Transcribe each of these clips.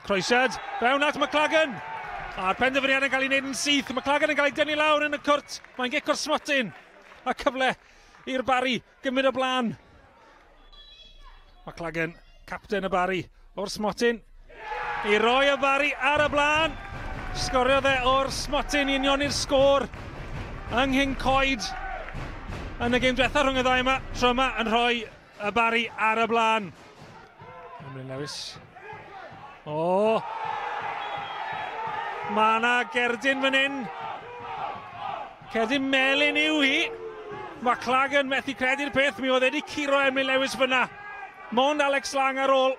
Croesiad, fewn at McLaggon. A'r penderfyniad yn cael ei wneud yn syth. McLaggon yn cael ei dynnu lawr yn y cwrt. Mae'n gic o'r smotyn. A cyfle i'r Barri gymryd o blaen. McLaggon, capten y Barri, o'r smotyn. I roi y Barri ar y blaen. Sgorio dde o'r smotyn i union i'r sgôr. Yng Nghyn Coed. Yn y gêm diwethaf rhwng y ddau yma, tro yma yn rhoi y Barri ar y blaen. Ymryn Lewis. O! Mae yna Gerdyn fan hyn. Cerdyn melyn yw hi. McLaggon methu credu'r peth, mi oedd wedi curo Emlyn Lewis fyna. Mond Alex Lang ar ôl.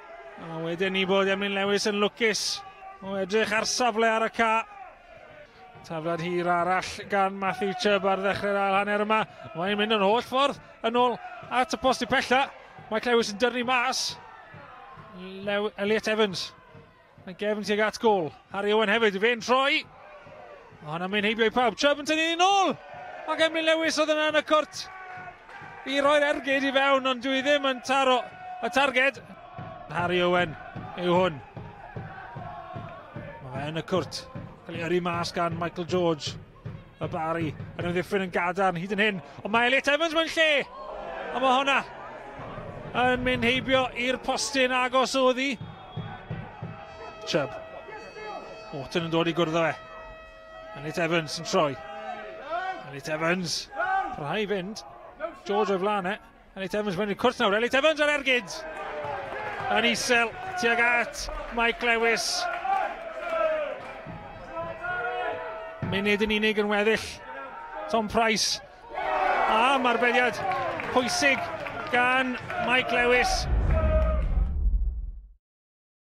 A wedyn ni bod Emlyn Lewis yn lwcus o edrych ar safle ar y ca. Taflad hir arall gan Matthew Chubb ar ddechrau'r ail hanner yma. Mae'n mynd yn holl ffordd yn ôl at y post i pella. Mike Lewis yn dyrnu mas. Elliot Evans. Mae'n gefn tuag at gôl. Harry Owen hefyd, fe'n troi. Hwna'n mynd heibio i pawb. Chubb yn tynnu yn ôl. Ac Emlyn Lewis oedd yna yn y cwrt. I roi'r ergyd i fewn, ond dwi ddim yn taro y targed. Harry Owen yw hwn. Mae fe yn y cwrt. Cael ei yrru mas gan Michael George. Y Barri yn ymddiffyn yn gadarn hyd yn hyn. Ond mae Elliot Evans mewn lle. A mae hwnna yn mynd heibio i'r postyn agos oedd hi. Chubb. Morton yn dod i gwrdd o fe. Elliot Evans yn troi. Elliot Evans. Parhau i fynd. George o flaen e. Elliot Evans mewn i'r cwrt nawr. Elliot Evans ar ergyd. Yn isel tuag at Mike Lewis. Munud yn unig yn weddill. Tom Price. A marbediad pwysig gan Mike Lewis.